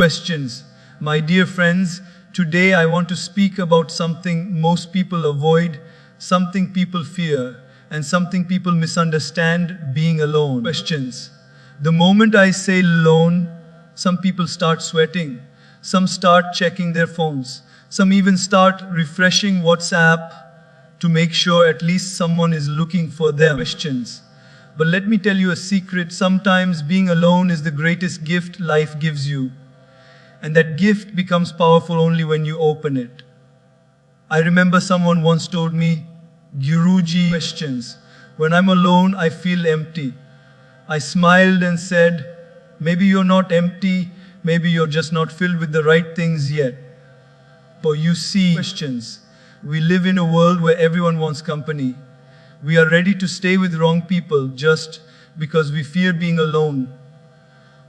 Questions. My dear friends, today I want to speak about something most people avoid, something people fear, and something people misunderstand: being alone. Questions. The moment I say alone, some people start sweating, some start checking their phones, some even start refreshing WhatsApp to make sure at least someone is looking for them. Questions. But let me tell you a secret: sometimes being alone is the greatest gift life gives you. And that gift becomes powerful only when you open it. I remember someone once told me, Guruji, questions. When I'm alone, I feel empty. I smiled and said, maybe you're not empty, maybe you're just not filled with the right things yet. But you see, questions. We live in a world where everyone wants company. We are ready to stay with wrong people just because we fear being alone.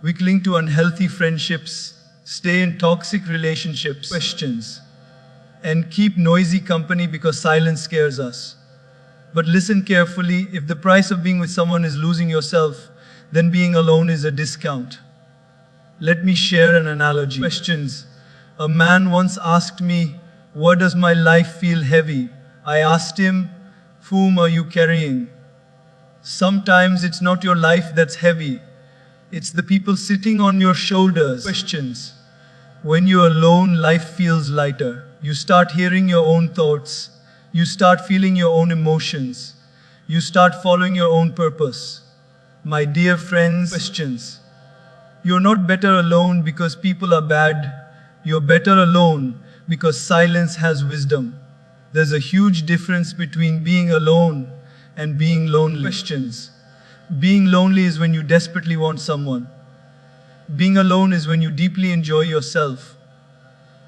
We cling to unhealthy friendships, stay in toxic relationships, questions, and keep noisy company because silence scares us. But listen carefully: if the price of being with someone is losing yourself, then being alone is a discount. Let me share an analogy. Questions. A man once asked me, why does my life feel heavy? I asked him, whom are you carrying? Sometimes it's not your life that's heavy. It's the people sitting on your shoulders. Questions. When you're alone, life feels lighter. You start hearing your own thoughts. You start feeling your own emotions. You start following your own purpose. My dear friends, questions. You're not better alone because people are bad. You're better alone because silence has wisdom. There's a huge difference between being alone and being lonely. Questions. Being lonely is when you desperately want someone. Being alone is when you deeply enjoy yourself.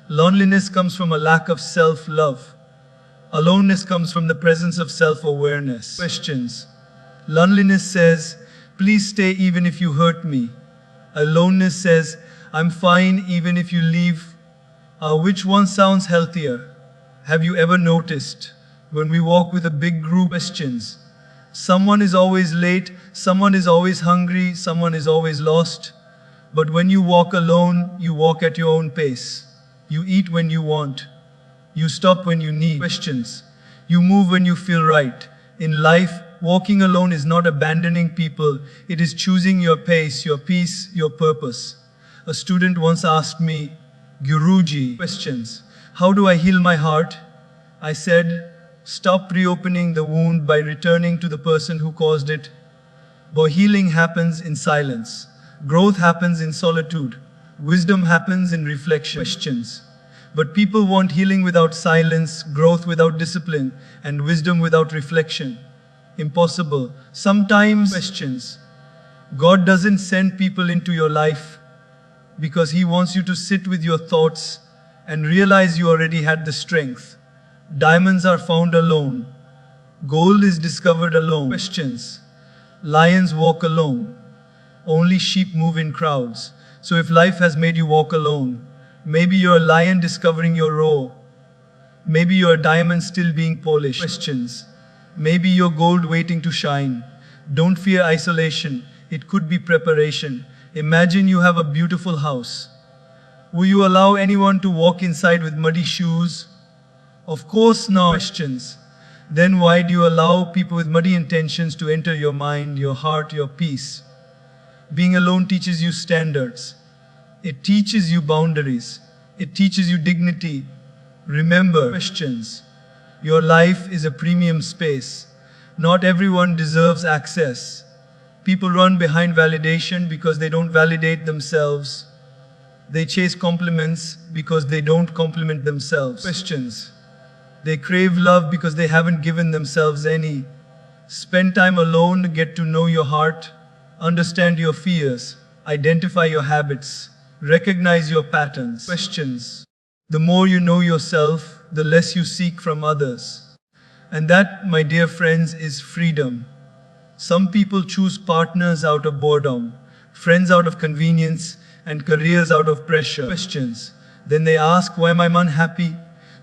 Loneliness comes from a lack of self-love. Aloneness comes from the presence of self-awareness. Questions. Loneliness says, please stay even if you hurt me. Aloneness says, I'm fine even if you leave. Which one sounds healthier? Have you ever noticed when we walk with a big group? Questions. Someone is always late, someone is always hungry, someone is always lost. But when you walk alone, you walk at your own pace. You eat when you want. You stop when you need. Questions. You move when you feel right. In life, walking alone is not abandoning people. It is choosing your pace, your peace, your purpose. A student once asked me, Guruji, questions. How do I heal my heart? I said, stop reopening the wound by returning to the person who caused it. But healing happens in silence. Growth happens in solitude. Wisdom happens in reflection. Questions. But people want healing without silence, growth without discipline, and wisdom without reflection. Impossible. Sometimes. Questions. God doesn't send people into your life because He wants you to sit with your thoughts and realize you already had the strength. Diamonds are found alone. Gold is discovered alone. Questions. Lions walk alone. Only sheep move in crowds. So if life has made you walk alone, maybe you're a lion discovering your roar. Maybe you're a diamond still being polished. Questions. Maybe you're gold waiting to shine. Don't fear isolation. It could be preparation. Imagine you have a beautiful house. Will you allow anyone to walk inside with muddy shoes? Of course not. Questions. Then why do you allow people with muddy intentions to enter your mind, your heart, your peace? Being alone teaches you standards. It teaches you boundaries. It teaches you dignity. Remember, questions. Your life is a premium space. Not everyone deserves access. People run behind validation because they don't validate themselves. They chase compliments because they don't compliment themselves. Questions. They crave love because they haven't given themselves any. Spend time alone to get to know your heart. Understand your fears, identify your habits, recognize your patterns. Questions. The more you know yourself, the less you seek from others. And that, my dear friends, is freedom. Some people choose partners out of boredom, friends out of convenience, and careers out of pressure. Questions. Then they ask, why am I unhappy?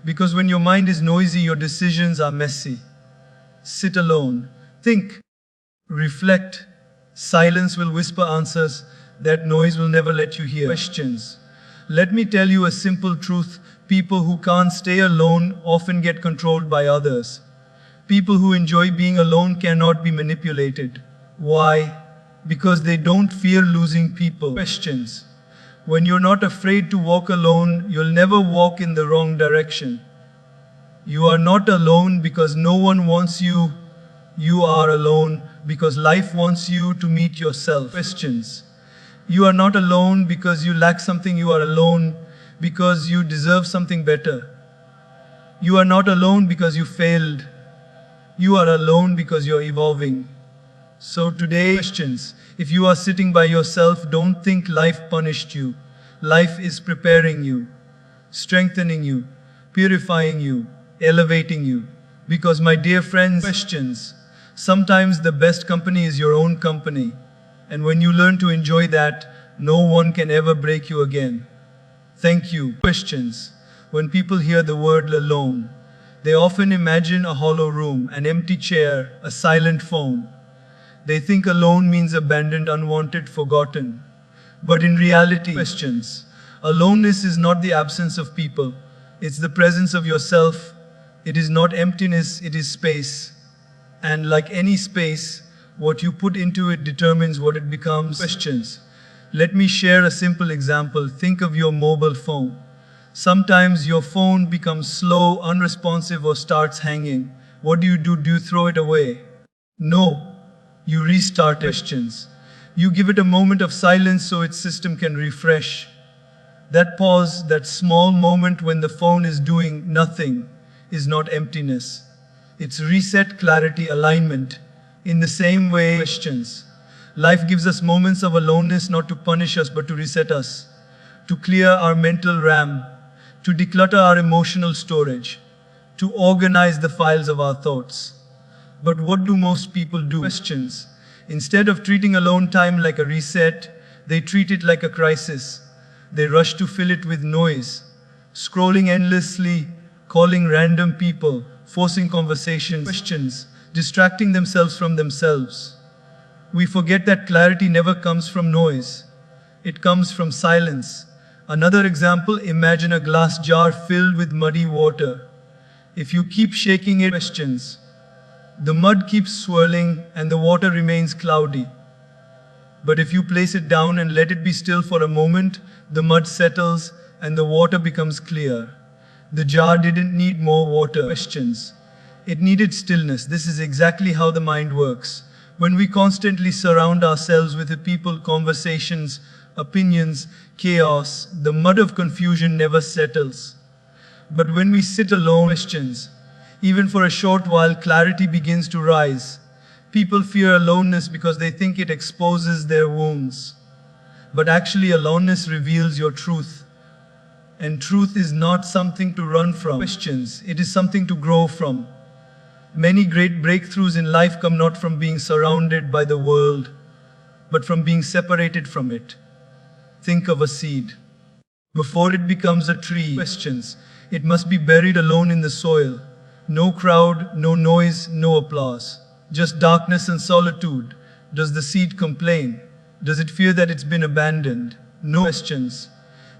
Because when your mind is noisy, your decisions are messy. Sit alone. Think. Reflect. Silence will whisper answers that noise will never let you hear. Questions. Let me tell you a simple truth. People who can't stay alone often get controlled by others. People who enjoy being alone cannot be manipulated. Why? Because they don't fear losing people. Questions. When you're not afraid to walk alone, you'll never walk in the wrong direction. You are not alone because no one wants you. You are alone because life wants you to meet yourself. Questions. You are not alone because you lack something. You are alone because you deserve something better. You are not alone because you failed. You are alone because you're evolving. So today, questions. If you are sitting by yourself, don't think life punished you. Life is preparing you, strengthening you, purifying you, elevating you. Because my dear friends, questions. Sometimes the best company is your own company. And when you learn to enjoy that, no one can ever break you again. Thank you. Questions. When people hear the word alone, they often imagine a hollow room, an empty chair, a silent phone. They think alone means abandoned, unwanted, forgotten. But in reality, questions. Aloneness is not the absence of people. It's the presence of yourself. It is not emptiness, it is space. And like any space, what you put into it determines what it becomes. Questions. Let me share a simple example. Think of your mobile phone. Sometimes your phone becomes slow, unresponsive, or starts hanging. What do? Do you throw it away? No. You restart it. Questions. You give it a moment of silence so its system can refresh. That pause, that small moment when the phone is doing nothing, is not emptiness. It's reset, clarity, alignment. In the same way, questions. Life gives us moments of aloneness not to punish us but to reset us, to clear our mental RAM, to declutter our emotional storage, to organize the files of our thoughts. But what do most people do? Questions. Instead of treating alone time like a reset, they treat it like a crisis. They rush to fill it with noise, scrolling endlessly, calling random people, forcing conversations, questions, distracting themselves from themselves. We forget that clarity never comes from noise. It comes from silence. Another example, imagine a glass jar filled with muddy water. If you keep shaking it, questions. The mud keeps swirling and the water remains cloudy. But if you place it down and let it be still for a moment, the mud settles and the water becomes clear. The jar didn't need more water. Questions. It needed stillness. This is exactly how the mind works. When we constantly surround ourselves with the people, conversations, opinions, chaos, the mud of confusion never settles. But when we sit alone, questions. Even for a short while, clarity begins to rise. People fear aloneness because they think it exposes their wounds. But actually, aloneness reveals your truth. And truth is not something to run from. Questions. It is something to grow from. Many great breakthroughs in life come not from being surrounded by the world, but from being separated from it. Think of a seed. Before it becomes a tree, questions. It must be buried alone in the soil. No crowd, no noise, no applause. Just darkness and solitude. Does the seed complain? Does it fear that it's been abandoned? No questions.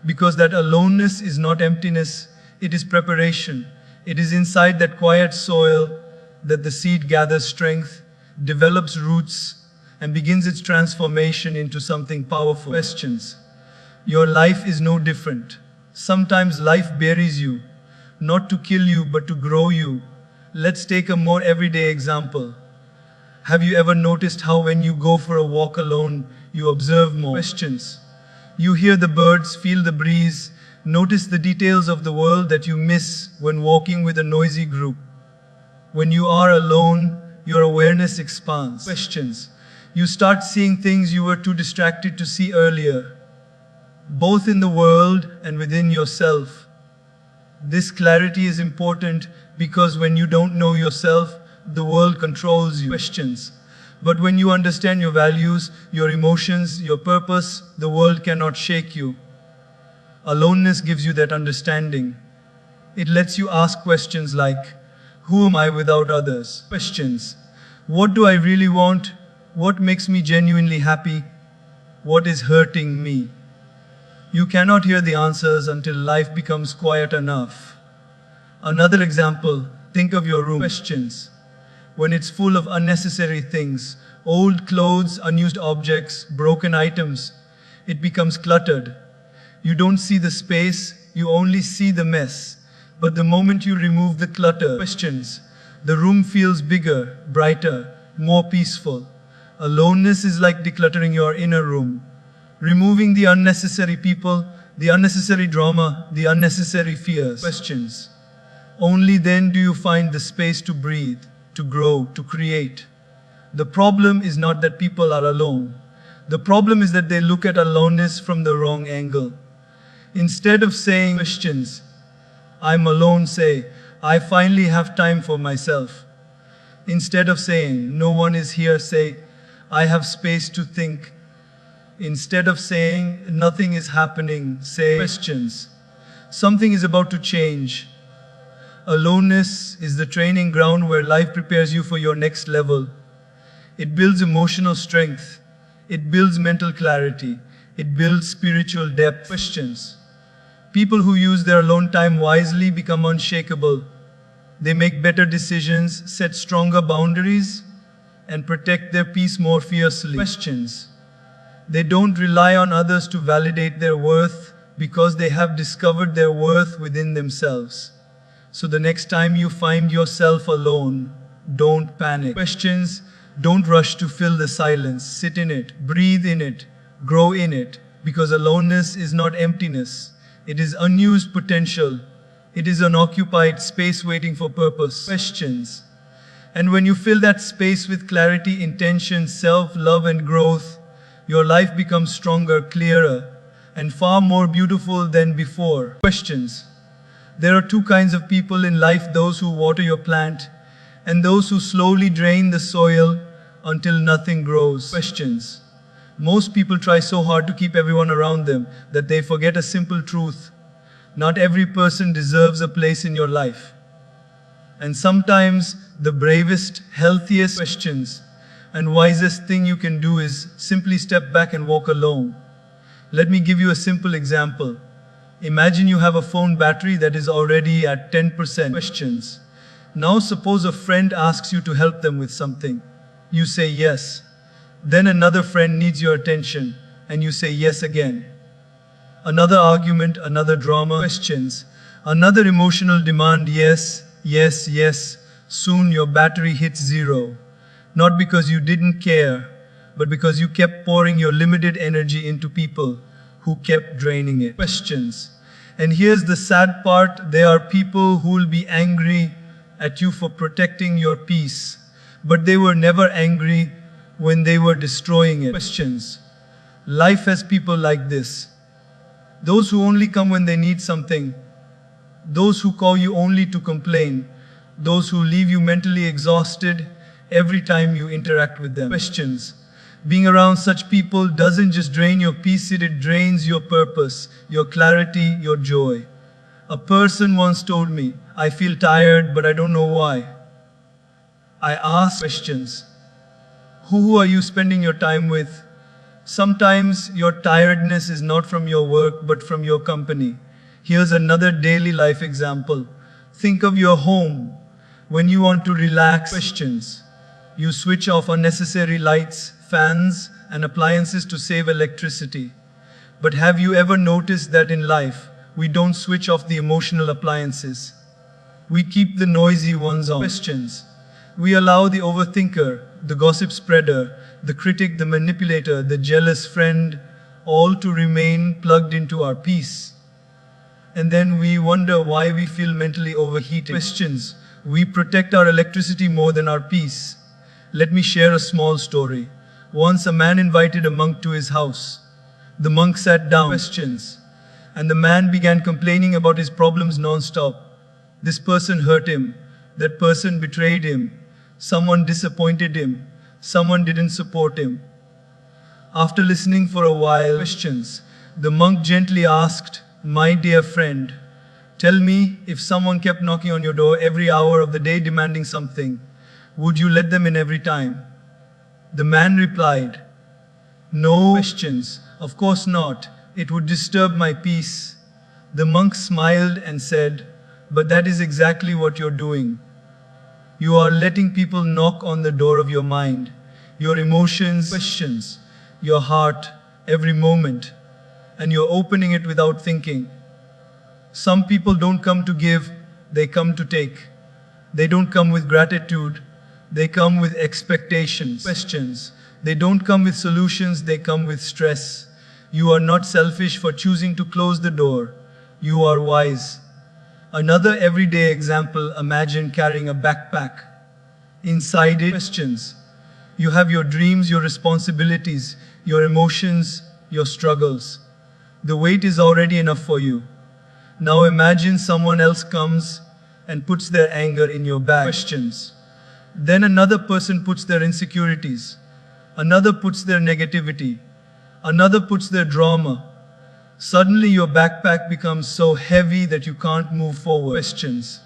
Because that aloneness is not emptiness, it is preparation. It is inside that quiet soil that the seed gathers strength, develops roots, and begins its transformation into something powerful. Questions. Your life is no different. Sometimes life buries you, not to kill you, but to grow you. Let's take a more everyday example. Have you ever noticed how when you go for a walk alone, you observe more? Questions. You hear the birds, feel the breeze, notice the details of the world that you miss when walking with a noisy group. When you are alone, your awareness expands. Questions. You start seeing things you were too distracted to see earlier, both in the world and within yourself. This clarity is important because when you don't know yourself, the world controls you. Questions. But when you understand your values, your emotions, your purpose, the world cannot shake you. Aloneness gives you that understanding. It lets you ask questions like, who am I without others? Questions. What do I really want? What makes me genuinely happy? What is hurting me? You cannot hear the answers until life becomes quiet enough. Another example, think of your room. Questions. When it's full of unnecessary things, old clothes, unused objects, broken items, it becomes cluttered. You don't see the space, you only see the mess. But the moment you remove the clutter, questions, the room feels bigger, brighter, more peaceful. Aloneness is like decluttering your inner room, removing the unnecessary people, the unnecessary drama, the unnecessary fears. Questions. Only then do you find the space to breathe, to grow, to create. The problem is not that people are alone. The problem is that they look at aloneness from the wrong angle. Instead of saying, questions, I'm alone, say, I finally have time for myself. Instead of saying, no one is here, say, I have space to think. Instead of saying, nothing is happening, say, questions. Something is about to change. Aloneness is the training ground where life prepares you for your next level. It builds emotional strength. It builds mental clarity. It builds spiritual depth. Questions. People who use their alone time wisely become unshakable. They make better decisions, set stronger boundaries, and protect their peace more fiercely. Questions. They don't rely on others to validate their worth because they have discovered their worth within themselves. So the next time you find yourself alone, don't panic. Questions. Don't rush to fill the silence. Sit in it, breathe in it, grow in it, because aloneness is not emptiness. It is unused potential. It is unoccupied space waiting for purpose. Questions. And when you fill that space with clarity, intention, self-love and growth, your life becomes stronger, clearer, and far more beautiful than before. Questions. There are two kinds of people in life, those who water your plant and those who slowly drain the soil until nothing grows. Questions. Most people try so hard to keep everyone around them that they forget a simple truth. Not every person deserves a place in your life. And sometimes the bravest, healthiest questions and wisest thing you can do is simply step back and walk alone. Let me give you a simple example. Imagine you have a phone battery that is already at 10%. Questions. Now suppose a friend asks you to help them with something. You say yes. Then another friend needs your attention and you say yes again. Another argument, another drama. Questions. Another emotional demand. Yes, yes, yes. Soon your battery hits zero. Not because you didn't care, but because you kept pouring your limited energy into people who kept draining it. Questions. And here's the sad part. There are people who will be angry at you for protecting your peace, but they were never angry when they were destroying it. Questions. Life has people like this. Those who only come when they need something. Those who call you only to complain. Those who leave you mentally exhausted every time you interact with them. Questions. Being around such people doesn't just drain your peace, it drains your purpose, your clarity, your joy. A person once told me, I feel tired, but I don't know why. I asked questions. Who are you spending your time with? Sometimes your tiredness is not from your work, but from your company. Here's another daily life example. Think of your home. When you want to relax, questions. You switch off unnecessary lights, fans, and appliances to save electricity. But have you ever noticed that in life, we don't switch off the emotional appliances? We keep the noisy ones on. Questions. We allow the overthinker, the gossip spreader, the critic, the manipulator, the jealous friend, all to remain plugged into our peace. And then we wonder why we feel mentally overheated. Questions. We protect our electricity more than our peace. Let me share a small story. Once a man invited a monk to his house. The monk sat down. Questions. And the man began complaining about his problems non-stop. This person hurt him. That person betrayed him. Someone disappointed him. Someone didn't support him. After listening for a while, questions. The monk gently asked, My dear friend, tell me, if someone kept knocking on your door every hour of the day demanding something, would you let them in every time? The man replied, No. Questions. Of course not. It would disturb my peace. The monk smiled and said, "But that is exactly what you're doing. You are letting people knock on the door of your mind, your emotions, questions, your heart, every moment, and you're opening it without thinking." Some people don't come to give, they come to take. They don't come with gratitude, they come with expectations, questions. They don't come with solutions, they come with stress. You are not selfish for choosing to close the door. You are wise. Another everyday example, imagine carrying a backpack. Inside it, questions. You have your dreams, your responsibilities, your emotions, your struggles. The weight is already enough for you. Now imagine someone else comes and puts their anger in your bag. Questions. Then another person puts their insecurities. Another puts their negativity. Another puts their drama. Suddenly your backpack becomes so heavy that you can't move forward. Questions.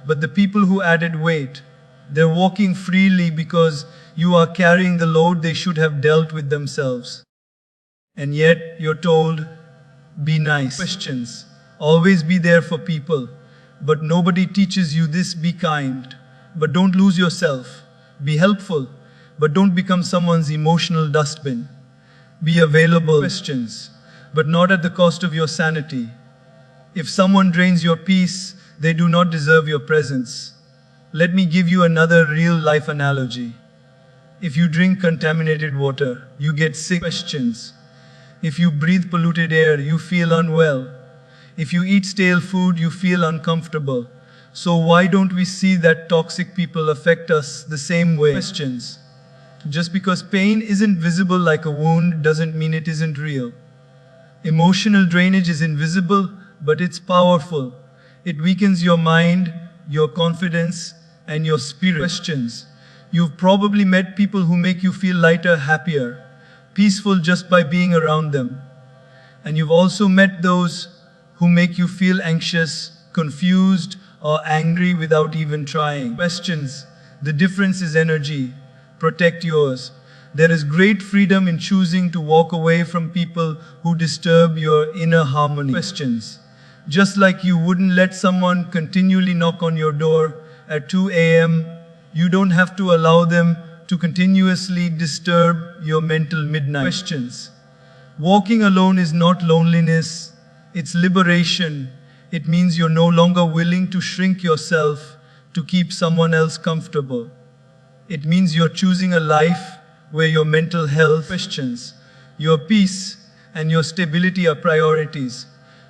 But the people who added weight, they're walking freely because you are carrying the load they should have dealt with themselves. And yet you're told, be nice. Questions. Always be there for people. But nobody teaches you this. Be kind, but don't lose yourself. Be helpful, but don't become someone's emotional dustbin. Be available. Questions, but not at the cost of your sanity. If someone drains your peace, they do not deserve your presence. Let me give you another real-life analogy. If you drink contaminated water, you get sick. Questions. If you breathe polluted air, you feel unwell. If you eat stale food, you feel uncomfortable. So why don't we see that toxic people affect us the same way? Questions. Just because pain isn't visible like a wound doesn't mean it isn't real. Emotional drainage is invisible, but it's powerful. It weakens your mind, your confidence, and your spirit. Questions. You've probably met people who make you feel lighter, happier, peaceful just by being around them. And you've also met those who make you feel anxious, confused, or angry without even trying. Questions. The difference is energy. Protect yours. There is great freedom in choosing to walk away from people who disturb your inner harmony. Questions. Just like you wouldn't let someone continually knock on your door at 2 a.m., you don't have to allow them to continuously disturb your mental midnight. Questions. Walking alone is not loneliness. It's liberation. It means you're no longer willing to shrink yourself to keep someone else comfortable. It means you're choosing a life where your mental health, questions, your peace, and your stability are priorities,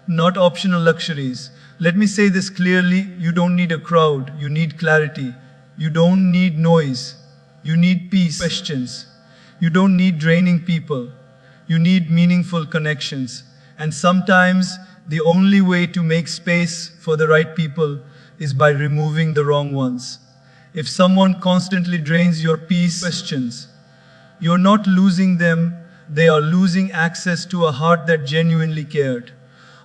not optional luxuries. Let me say this clearly, you don't need a crowd, you need clarity. You don't need noise, you need peace. Questions. You don't need draining people, you need meaningful connections. And sometimes the only way to make space for the right people is by removing the wrong ones. If someone constantly drains your peace, questions, you're not losing them, they are losing access to a heart that genuinely cared.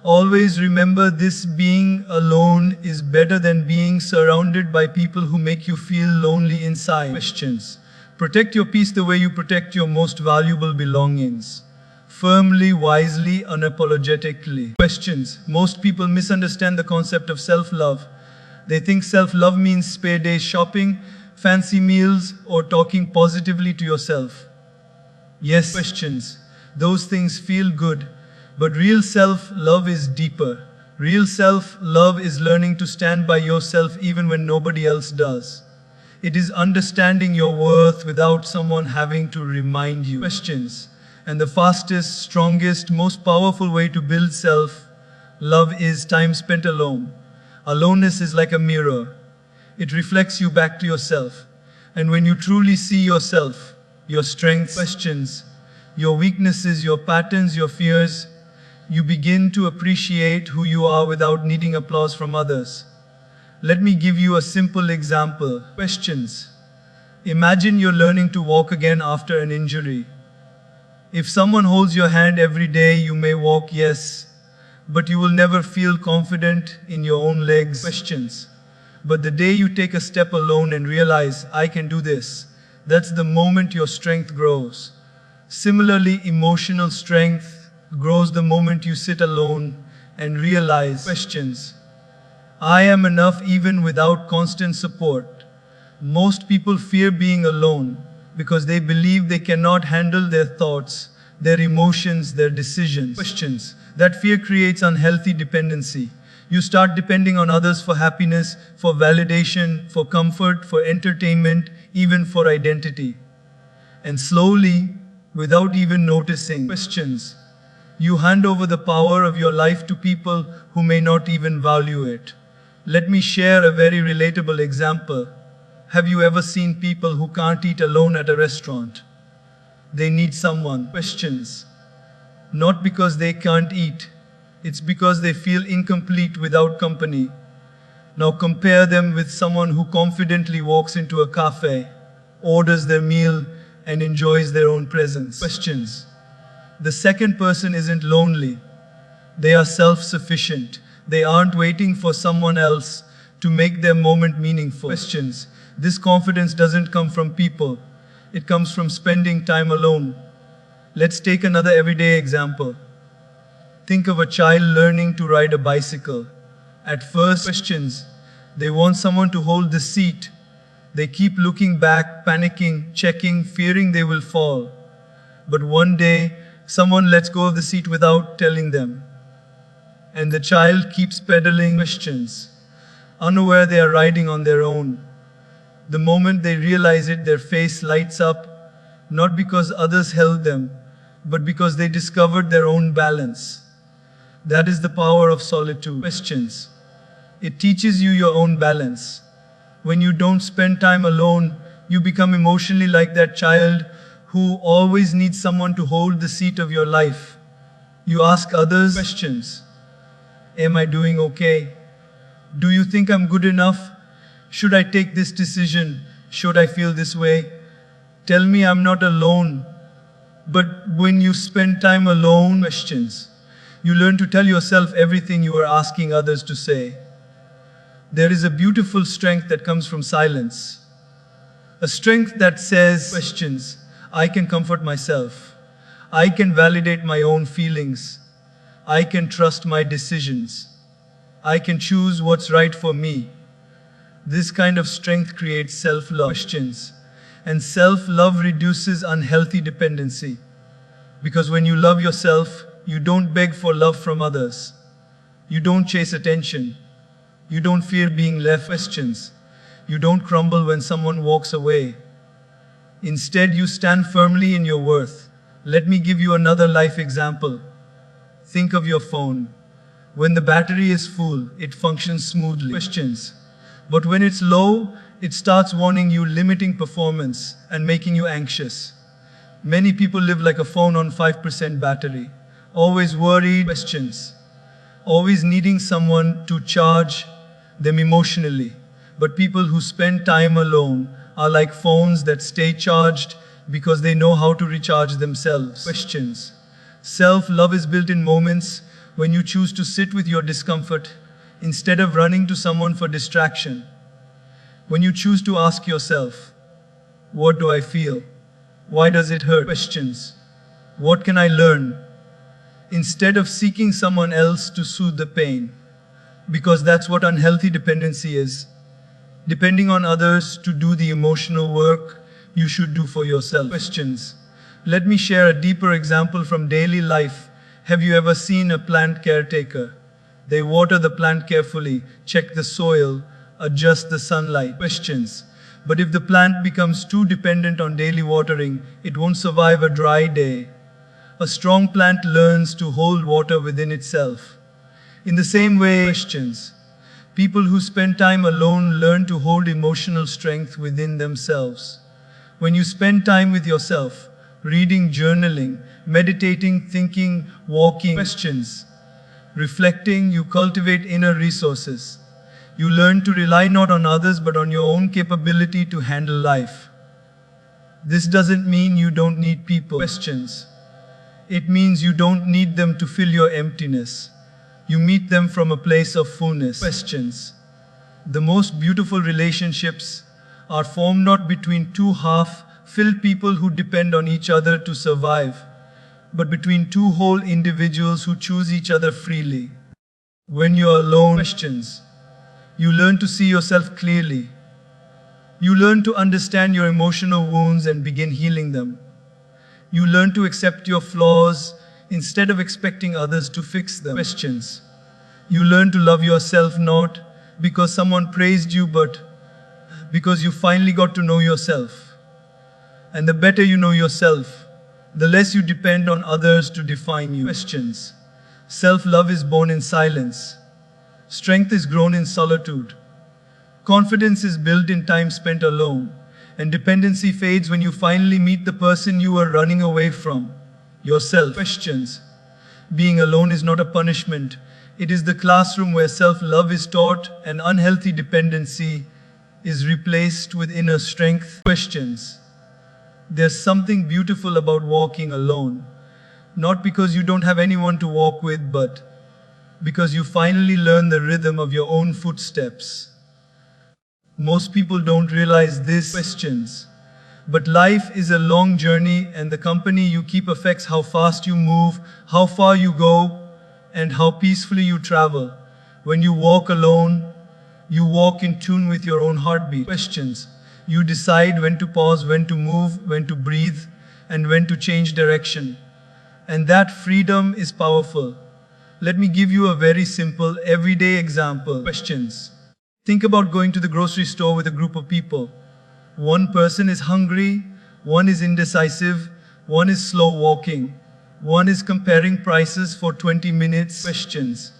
Always remember this: being alone is better than being surrounded by people who make you feel lonely inside. Questions. Protect your peace the way you protect your most valuable belongings. Firmly, wisely, unapologetically. Questions. Most people misunderstand the concept of self-love. They think self-love means spare days shopping, fancy meals, or talking positively to yourself. Yes, questions. Those things feel good, but real self-love is deeper. Real self-love is learning to stand by yourself even when nobody else does. It is understanding your worth without someone having to remind you. Questions. And the fastest, strongest, most powerful way to build self-love is time spent alone. Aloneness is like a mirror. It reflects you back to yourself. And when you truly see yourself, your strengths, questions, your weaknesses, your patterns, your fears, you begin to appreciate who you are without needing applause from others. Let me give you a simple example. Questions. Imagine you're learning to walk again after an injury. If someone holds your hand every day, you may walk, yes, but you will never feel confident in your own legs. Questions. But the day you take a step alone and realize, I can do this, that's the moment your strength grows. Similarly, emotional strength, grows the moment you sit alone and realize questions. I am enough even without constant support. Most people fear being alone because they believe they cannot handle their thoughts, their emotions, their decisions. Questions. That fear creates unhealthy dependency. You start depending on others for happiness, for validation, for comfort, for entertainment, even for identity. And slowly, without even noticing, questions, you hand over the power of your life to people who may not even value it. Let me share a very relatable example. Have you ever seen people who can't eat alone at a restaurant? They need someone. Questions. Not because they can't eat, it's because they feel incomplete without company. Now compare them with someone who confidently walks into a cafe, orders their meal, and enjoys their own presence. Questions. The second person isn't lonely. They are self-sufficient. They aren't waiting for someone else to make their moment meaningful. Questions. This confidence doesn't come from people. It comes from spending time alone. Let's take another everyday example. Think of a child learning to ride a bicycle. At first, questions. They want someone to hold the seat. They keep looking back, panicking, checking, fearing they will fall. But one day, someone lets go of the seat without telling them. And the child keeps pedaling. Questions. Unaware they are riding on their own. The moment they realize it, their face lights up, not because others held them, but because they discovered their own balance. That is the power of solitude. Questions. It teaches you your own balance. When you don't spend time alone, you become emotionally like that child who always needs someone to hold the seat of your life. You ask others questions. Am I doing okay? Do you think I'm good enough? Should I take this decision? Should I feel this way? Tell me I'm not alone. But when you spend time alone, questions, you learn to tell yourself everything you are asking others to say. There is a beautiful strength that comes from silence. A strength that says, questions, I can comfort myself. I can validate my own feelings. I can trust my decisions. I can choose what's right for me. This kind of strength creates self-love. Questions. And self-love reduces unhealthy dependency. Because when you love yourself, you don't beg for love from others. You don't chase attention. You don't fear being left. Questions. You don't crumble when someone walks away. Instead, you stand firmly in your worth. Let me give you another life example. Think of your phone. When the battery is full, it functions smoothly. Questions. But when it's low, it starts warning you, limiting performance and making you anxious. Many people live like a phone on 5% battery, always worried. Questions. Always needing someone to charge them emotionally. But people who spend time alone are like phones that stay charged because they know how to recharge themselves. Questions. Self-love is built in moments when you choose to sit with your discomfort instead of running to someone for distraction. When you choose to ask yourself, what do I feel? Why does it hurt? Questions. What can I learn? Instead of seeking someone else to soothe the pain. Because that's what unhealthy dependency is. Depending on others to do the emotional work you should do for yourself. Questions. Let me share a deeper example from daily life. Have you ever seen a plant caretaker? They water the plant carefully, check the soil, adjust the sunlight. Questions. But if the plant becomes too dependent on daily watering, it won't survive a dry day. A strong plant learns to hold water within itself. In the same way, questions. People who spend time alone learn to hold emotional strength within themselves. When you spend time with yourself, reading, journaling, meditating, thinking, walking, questions, reflecting, you cultivate inner resources. You learn to rely not on others but on your own capability to handle life. This doesn't mean you don't need people. Questions. It means you don't need them to fill your emptiness. You meet them from a place of fullness. Questions. The most beautiful relationships are formed not between two half-filled people who depend on each other to survive, but between two whole individuals who choose each other freely. When you're alone, questions. You learn to see yourself clearly. You learn to understand your emotional wounds and begin healing them. You learn to accept your flaws instead of expecting others to fix them. Questions. You learn to love yourself not because someone praised you, but because you finally got to know yourself. And the better you know yourself, the less you depend on others to define you. Questions. Self-love is born in silence. Strength is grown in solitude. Confidence is built in time spent alone. And dependency fades when you finally meet the person you were running away from. Yourself. Questions. Being alone is not a punishment. It is the classroom where self-love is taught and unhealthy dependency is replaced with inner strength. Questions. There's something beautiful about walking alone. Not because you don't have anyone to walk with, but because you finally learn the rhythm of your own footsteps. Most people don't realize this. Questions. But life is a long journey, and the company you keep affects how fast you move, how far you go, and how peacefully you travel. When you walk alone, you walk in tune with your own heartbeat. Questions. You decide when to pause, when to move, when to breathe, and when to change direction. And that freedom is powerful. Let me give you a very simple, everyday example. Questions. Think about going to the grocery store with a group of people. One person is hungry, one is indecisive, one is slow walking, one is comparing prices for 20 minutes. Questions.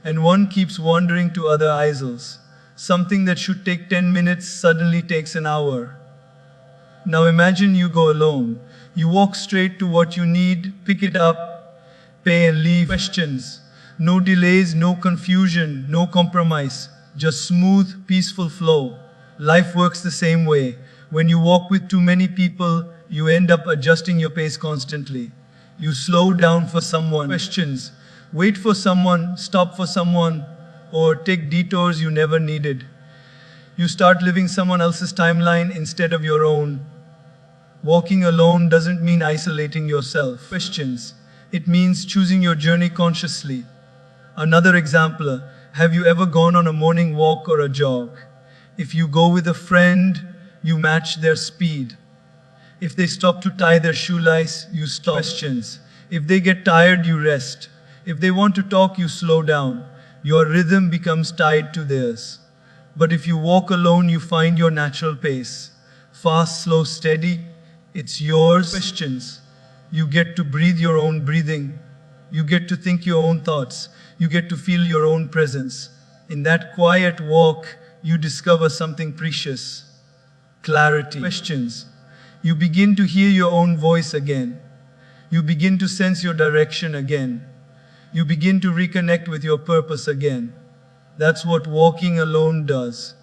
And one keeps wandering to other aisles. Something that should take 10 minutes suddenly takes an hour. Now imagine you go alone. You walk straight to what you need, pick it up, pay and leave. Questions. No delays, no confusion, no compromise. Just smooth, peaceful flow. Life works the same way. When you walk with too many people, you end up adjusting your pace constantly. You slow down for someone. Questions. Wait for someone, stop for someone, or take detours you never needed. You start living someone else's timeline instead of your own. Walking alone doesn't mean isolating yourself. Questions. It means choosing your journey consciously. Another example, have you ever gone on a morning walk or a jog? If you go with a friend, you match their speed. If they stop to tie their shoelace, you stop. Questions. If they get tired, you rest. If they want to talk, you slow down. Your rhythm becomes tied to theirs. But if you walk alone, you find your natural pace. Fast, slow, steady, it's yours. Questions. You get to breathe your own breathing. You get to think your own thoughts. You get to feel your own presence. In that quiet walk, you discover something precious. Clarity. Questions. You begin to hear your own voice again. You begin to sense your direction again. You begin to reconnect with your purpose again. That's what walking alone does.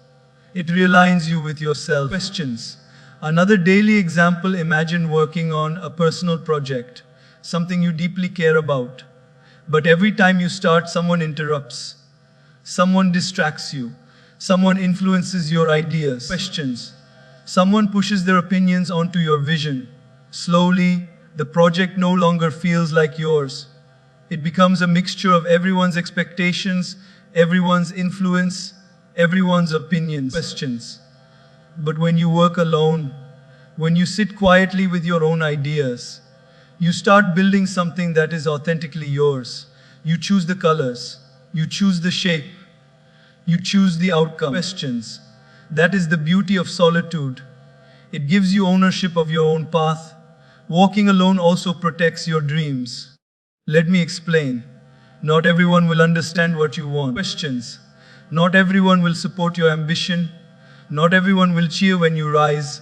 It realigns you with yourself. Questions. Another daily example, imagine working on a personal project, something you deeply care about. But every time you start, someone interrupts. Someone distracts you. Someone influences your ideas. Questions. Someone pushes their opinions onto your vision. Slowly, the project no longer feels like yours. It becomes a mixture of everyone's expectations, everyone's influence, everyone's opinions. Questions. But when you work alone, when you sit quietly with your own ideas, you start building something that is authentically yours. You choose the colors, you choose the shape, you choose the outcome. Questions. That is the beauty of solitude. It gives you ownership of your own path. Walking alone also protects your dreams. Let me explain. Not everyone will understand what you want. Questions. Not everyone will support your ambition. Not everyone will cheer when you rise.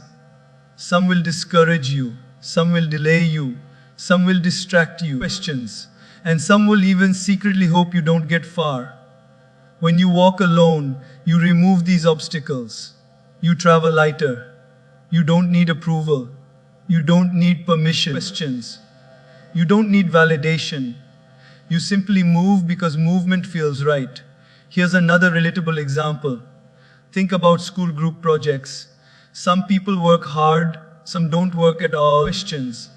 Some will discourage you. Some will delay you. Some will distract you. Questions. And some will even secretly hope you don't get far. When you walk alone, you remove these obstacles. You travel lighter. You don't need approval. You don't need permission. Questions. You don't need validation. You simply move because movement feels right. Here's another relatable example. Think about school group projects. Some people work hard, some don't work at all. Questions.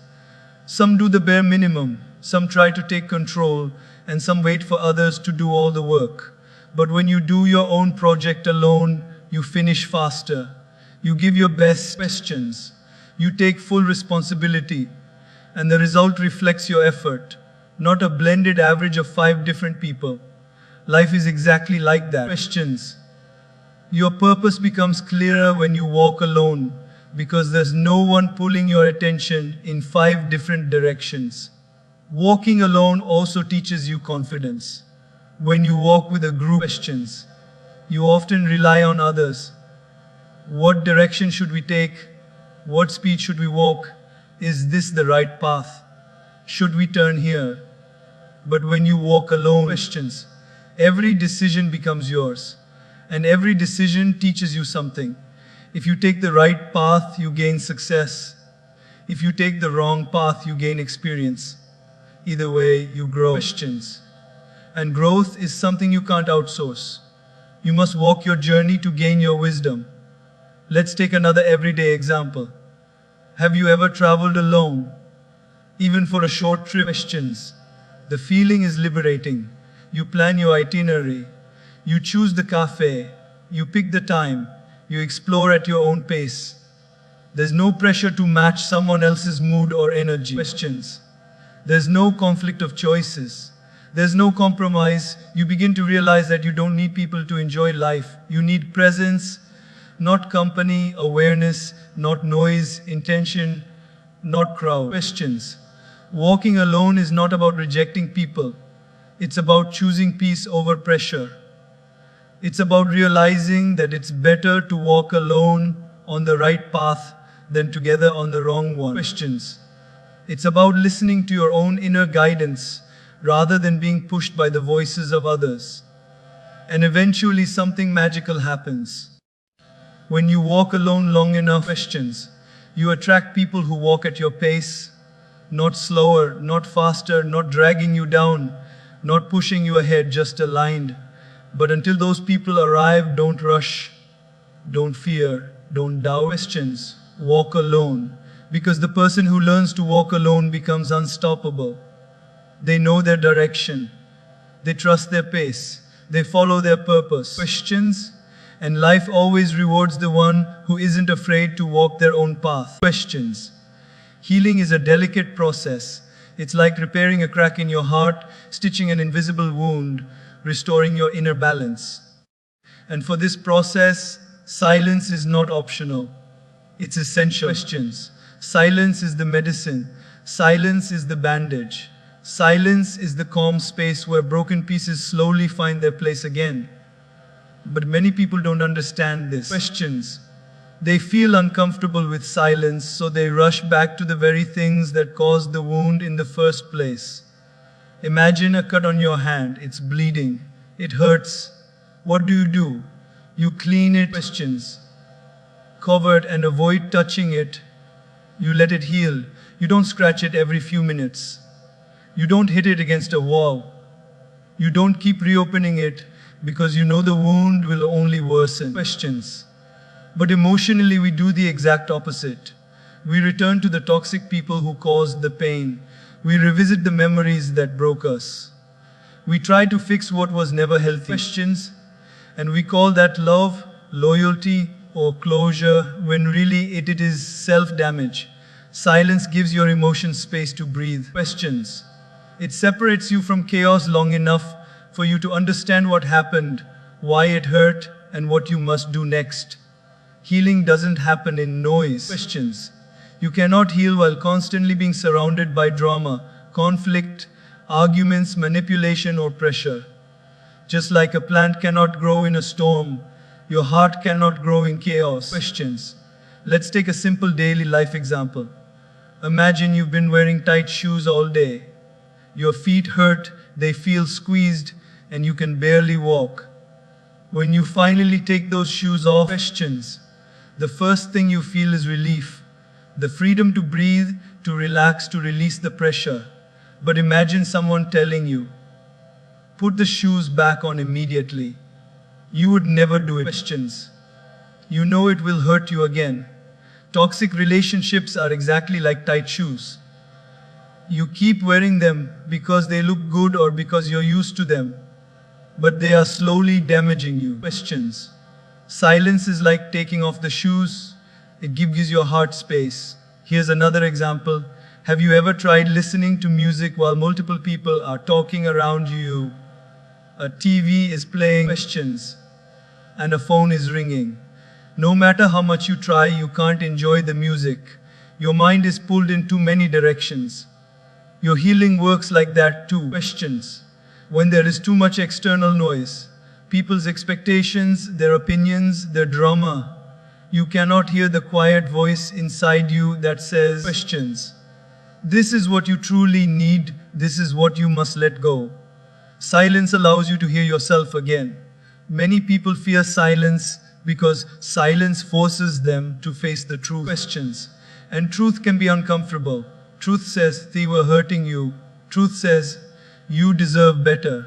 Some do the bare minimum, some try to take control, and some wait for others to do all the work. But when you do your own project alone, you finish faster. You give your best. Questions. You take full responsibility, and the result reflects your effort, not a blended average of 5 different people. Life is exactly like that. Questions. Your purpose becomes clearer when you walk alone, because there's no one pulling your attention in 5 different directions. Walking alone also teaches you confidence. When you walk with a group, questions, you often rely on others. What direction should we take? What speed should we walk? Is this the right path? Should we turn here? But when you walk alone, questions, every decision becomes yours, and every decision teaches you something. If you take the right path, you gain success. If you take the wrong path, you gain experience. Either way, you grow. Questions. And growth is something you can't outsource. You must walk your journey to gain your wisdom. Let's take another everyday example. Have you ever traveled alone? Even for a short trip? Questions. The feeling is liberating. You plan your itinerary. You choose the cafe. You pick the time. You explore at your own pace. There's no pressure to match someone else's mood or energy. Questions. There's no conflict of choices. There's no compromise. You begin to realize that you don't need people to enjoy life. You need presence, not company, awareness, not noise, intention, not crowd. Questions. Walking alone is not about rejecting people. It's about choosing peace over pressure. It's about realizing that it's better to walk alone on the right path than together on the wrong one. Questions. It's about listening to your own inner guidance rather than being pushed by the voices of others. And eventually something magical happens. When you walk alone long enough, questions, you attract people who walk at your pace, not slower, not faster, not dragging you down, not pushing you ahead, just aligned. But until those people arrive, don't rush, don't fear, don't doubt. Questions, walk alone. Because the person who learns to walk alone becomes unstoppable. They know their direction. They trust their pace. They follow their purpose. Questions, and life always rewards the one who isn't afraid to walk their own path. Questions. Healing is a delicate process. It's like repairing a crack in your heart, stitching an invisible wound, restoring your inner balance. And for this process, silence is not optional. It's essential. Questions. Silence is the medicine. Silence is the bandage. Silence is the calm space where broken pieces slowly find their place again. But many people don't understand this. Questions. They feel uncomfortable with silence, so they rush back to the very things that caused the wound in the first place. Imagine a cut on your hand. It's bleeding. It hurts. What do? You clean it. Questions. Cover it and avoid touching it. You let it heal. You don't scratch it every few minutes. You don't hit it against a wall. You don't keep reopening it because you know the wound will only worsen. Questions. But emotionally, we do the exact opposite. We return to the toxic people who caused the pain. We revisit the memories that broke us. We try to fix what was never healthy. Questions. And we call that love, loyalty, or closure, when really it is self-damage. Silence gives your emotions space to breathe. Questions. It separates you from chaos long enough for you to understand what happened, why it hurt, and what you must do next. Healing doesn't happen in noise. Questions. You cannot heal while constantly being surrounded by drama, conflict, arguments, manipulation, or pressure. Just like a plant cannot grow in a storm, your heart cannot grow in chaos. Questions. Let's take a simple daily life example. Imagine you've been wearing tight shoes all day. Your feet hurt, they feel squeezed, and you can barely walk. When you finally take those shoes off, questions, the first thing you feel is relief. The freedom to breathe, to relax, to release the pressure. But imagine someone telling you, put the shoes back on immediately. You would never do it. Questions. You know it will hurt you again. Toxic relationships are exactly like tight shoes. You keep wearing them because they look good or because you're used to them, but they are slowly damaging you. Questions. Silence is like taking off the shoes. It gives your heart space. Here's another example. Have you ever tried listening to music while multiple people are talking around you? A TV is playing questions and a phone is ringing. No matter how much you try, you can't enjoy the music. Your mind is pulled in too many directions. Your healing works like that too. Questions. When there is too much external noise, people's expectations, their opinions, their drama, you cannot hear the quiet voice inside you that says, questions. This is what you truly need. This is what you must let go. Silence allows you to hear yourself again. Many people fear silence because silence forces them to face the truth. Questions. And truth can be uncomfortable. Truth says they were hurting you. Truth says you deserve better.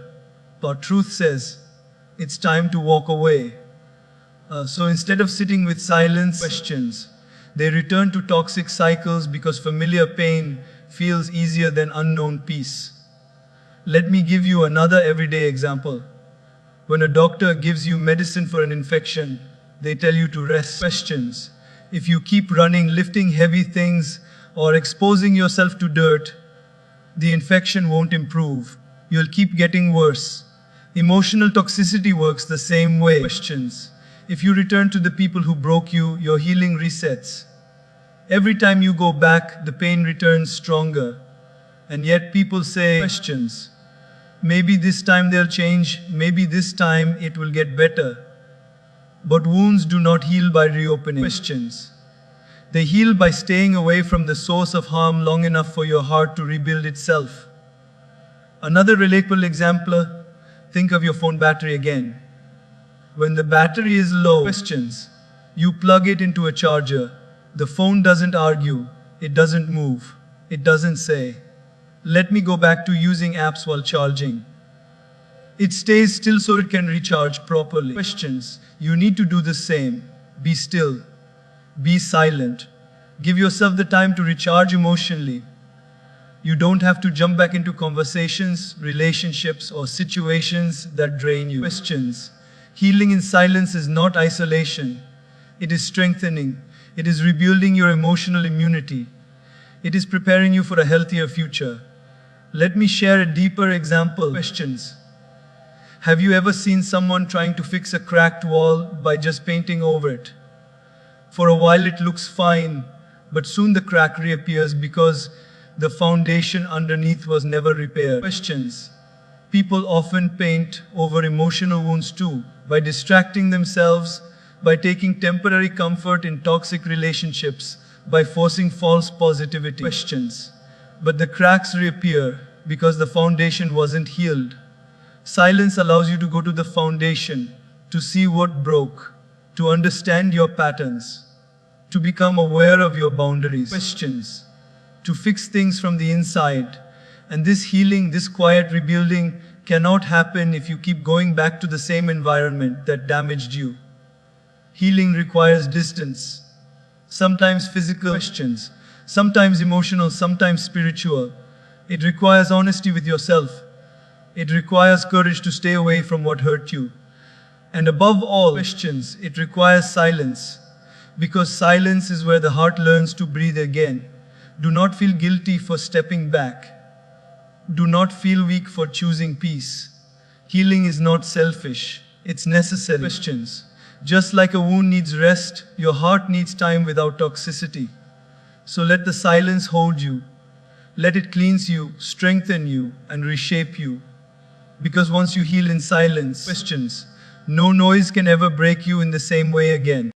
But truth says it's time to walk away. So instead of sitting with silence, questions, they return to toxic cycles because familiar pain feels easier than unknown peace. Let me give you another everyday example. When a doctor gives you medicine for an infection, they tell you to rest. Questions. If you keep running, lifting heavy things, or exposing yourself to dirt, the infection won't improve. You'll keep getting worse. Emotional toxicity works the same way. Questions. If you return to the people who broke you, your healing resets. Every time you go back, the pain returns stronger. And yet people say, questions. Maybe this time they'll change, maybe this time it will get better. But wounds do not heal by reopening. Questions. They heal by staying away from the source of harm long enough for your heart to rebuild itself. Another relatable example, think of your phone battery again. When the battery is low, questions, you plug it into a charger. The phone doesn't argue, it doesn't move, it doesn't say, let me go back to using apps while charging. It stays still so it can recharge properly. Questions, you need to do the same. Be still, be silent, give yourself the time to recharge emotionally. You don't have to jump back into conversations, relationships, or situations that drain you. Questions. Healing in silence is not isolation. It is strengthening. It is rebuilding your emotional immunity. It is preparing you for a healthier future. Let me share a deeper example. Questions. Have you ever seen someone trying to fix a cracked wall by just painting over it? For a while it looks fine, but soon the crack reappears because the foundation underneath was never repaired. Questions. People often paint over emotional wounds too, by distracting themselves, by taking temporary comfort in toxic relationships, by forcing false positivity. Questions. But the cracks reappear because the foundation wasn't healed. Silence allows you to go to the foundation, to see what broke, to understand your patterns, to become aware of your boundaries. Questions. To fix things from the inside. And this healing, this quiet rebuilding cannot happen if you keep going back to the same environment that damaged you. Healing requires distance. Sometimes physical. Questions. Sometimes emotional, sometimes spiritual. It requires honesty with yourself. It requires courage to stay away from what hurt you. And above all, questions, it requires silence. Because silence is where the heart learns to breathe again. Do not feel guilty for stepping back. Do not feel weak for choosing peace. Healing is not selfish, it's necessary. Questions. Just like a wound needs rest, your heart needs time without toxicity. So let the silence hold you. Let it cleanse you, strengthen you, and reshape you. Because once you heal in silence, questions, no noise can ever break you in the same way again.